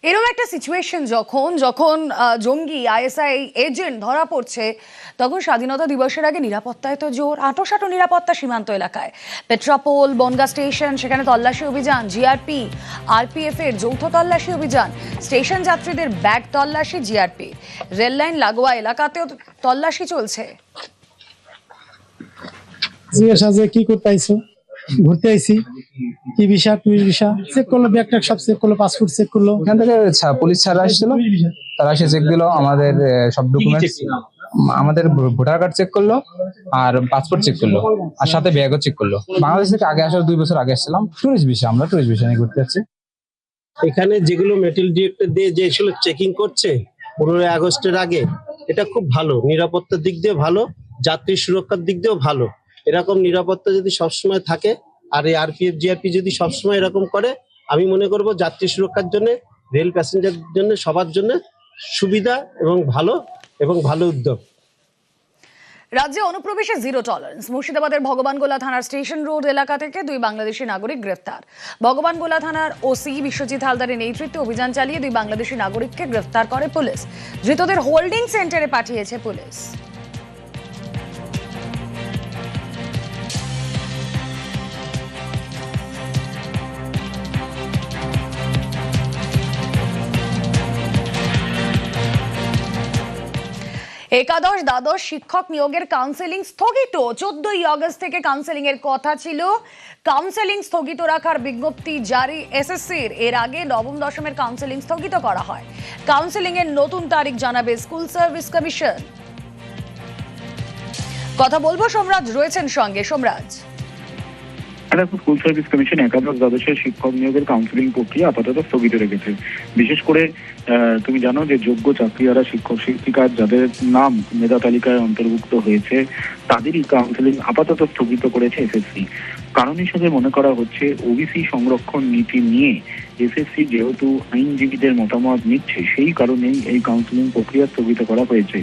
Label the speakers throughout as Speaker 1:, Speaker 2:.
Speaker 1: এরকম একটা সিচুয়েশন যখন যখন জঙ্গি আইএসআই এজেন্ট ধরা পড়ছে, তখন স্বাধীনতা দিবসের আগে নিরাপত্তায় তো জোর, আঁটোসাঁটো নিরাপত্তা সীমান্ত এলাকায়। পেট্রাপোল, বনগাঁ স্টেশন, সেখানে তল্লাশি অভিযান, জিআরপি আরপিএফ এর যৌথ তল্লাশি অভিযান, স্টেশন যাত্রীদের ব্যাগ তল্লাশি জিআরপি, রেল লাইন লাগোয়া এলাকাতেও তল্লাশি চলছে।
Speaker 2: জিজ্ঞাসা যে কি করতে আইছো, ঘুরতে আইছি, কি ভিসা টুরিস্ট ভিসা চেক করলো, ব্যাগ ট্যাগ সব চেক করলো, পাসপোর্ট চেক করলো।
Speaker 3: এখান থেকে পুলিশ ছাড়া আসছিল, তারা এসে চেক দিল আমাদের সব ডকুমেন্টস, আমাদের ভোটার কার্ড চেক করলো আর পাসপোর্ট চেক করলো আর সাথে ব্যাগও চেক করলো। বাংলাদেশ থেকে আগে আসার 2 বছর আগে আসছিলাম, টুরিস্ট ভিসা, আমরা টুরিস্ট ভিসা নিয়ে ঘুরতে যাচ্ছি।
Speaker 4: এখানে যেগুলো মেটাল ডিটেক্টর দিয়ে যেগুলো চেকিং করছে 15ই আগস্টের আগে, এটা খুব ভালো, নিরাপত্তার দিক দিয়ে ভালো, যাত্রী সুরক্ষার দিক দিয়েও ভালো। এরকম নিরাপত্তা যদি সবসময় থাকে আর এই আরপিএফ জিআরপি যদি সবসময় এরকম করে, আমি মনে করব যাত্রী সুরক্ষার জন্য, রেল প্যাসেঞ্জারের জন্য, সবার জন্য সুবিধা এবং ভালো উদ্যোগ।
Speaker 1: রাজ্যে অনুপ্রবেশে জিরো টলারেন্স। মুর্শিদাবাদের ভগবানগোলা থানার স্টেশন রোড এলাকা থেকে 2 বাংলাদেশি নাগরিক গ্রেফতার। ভগবানগোলা থানার ওসি বিশ্বজিৎ হালদারের নেতৃত্বে অভিযান চালিয়ে 2 বাংলাদেশি নাগরিককে গ্রেফতার করে পুলিশ। ধৃতদের হোল্ডিং সেন্টারে পাঠিয়েছে পুলিশ। একাদশ দ্বাদশ শিক্ষক নিয়োগের কাউন্সেলিং স্থগিত। 14ই আগস্ট থেকে কাউন্সেলিং এর কথা ছিল। কাউন্সেলিং স্থগিত রাখার বিজ্ঞপ্তি জারি এসএসসির। এর আগে নবম দশমের কাউন্সেলিং স্থগিত করা হয়। কাউন্সেলিং এর নতুন তারিখ জানাবে স্কুল সার্ভিস কমিশন। কথা বলবো, সোমরাজ রয়েছেন সঙ্গে। সোমরাজ,
Speaker 5: স্কুল সার্ভিস কমিশন একাদশ দ্বাদশের শিক্ষক নিয়োগের কাউন্সিলিং প্রক্রিয়া আপাতত স্থগিত রেখেছে। বিশেষ করে তুমি জানো যে যোগ্য চাকরিহারা শিক্ষক শিক্ষিকা যাদের নাম মেধা তালিকায় অন্তর্ভুক্ত হয়েছে, তাদেরই কাউন্সিলিং আপাতত স্থগিত করেছে এসএসসি। কারণ হিসেবে মনে করা হচ্ছে ওবিসি সংরক্ষণ নীতি নিয়ে এসএসসি যেহেতু আইনজীবীদের মতামত নিচ্ছে, সেই কারণেই এই কাউন্সিলিং প্রক্রিয়া স্থগিত করা হয়েছে।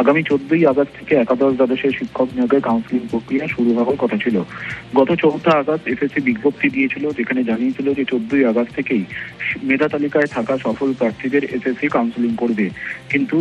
Speaker 5: আগামী 14ই আগস্ট থেকে একাদশ দ্বাদশের শিক্ষক নিয়োগের কাউন্সিলিং প্রক্রিয়া শুরু হওয়ার কথা ছিল। গত 4 আগস্ট এসএসসি বিজ্ঞপ্তি দিয়েছিল, যেখানে জানিয়েছিল যে 14ই আগস্ট থেকেই মেধা তালিকায় থাকা সফল প্রার্থীদের এসএসসি কাউন্সিলিং করবে। কিন্তু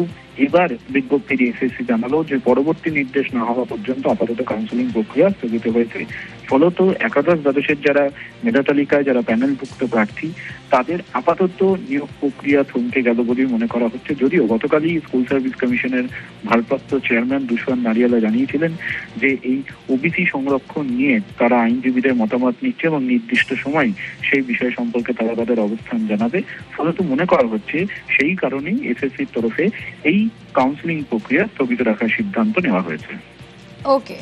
Speaker 5: এবার বিজ্ঞপ্তি দিয়ে এসএসসি জানালো যে পরবর্তী নির্দেশ না হওয়া পর্যন্ত আপাতত কাউন্সিলিং প্রক্রিয়া স্থগিত হয়েছে। ফলত একাদশ দ্বাদশের যারা মেধা তালিকায় যারা প্যানেলভুক্ত প্রার্থী, তাদের আপাতত নিয়োগ প্রক্রিয়া থমকে গেল বলে মনে করা হচ্ছে। যদিও গতকালই স্কুল সার্ভিস কমিশনের ভারপ্রাপ্ত চেয়ারম্যান দুষ্মন নারিয়ালা জানিয়েছিলেন যে এই ওবিসি সংরক্ষণ নিয়ে তারা আইনজীবীদের মতামত নিচ্ছে এবং নির্দিষ্ট সময় সেই বিষয় সম্পর্কে তারা তাদের অবস্থান জানাবে। ফলত মনে করা হচ্ছে সেই কারণেই এসএসসির তরফে এই কাউন্সিলিং প্রক্রিয়া স্থগিত রাখার সিদ্ধান্ত নেওয়া হয়েছে।
Speaker 1: ওকে।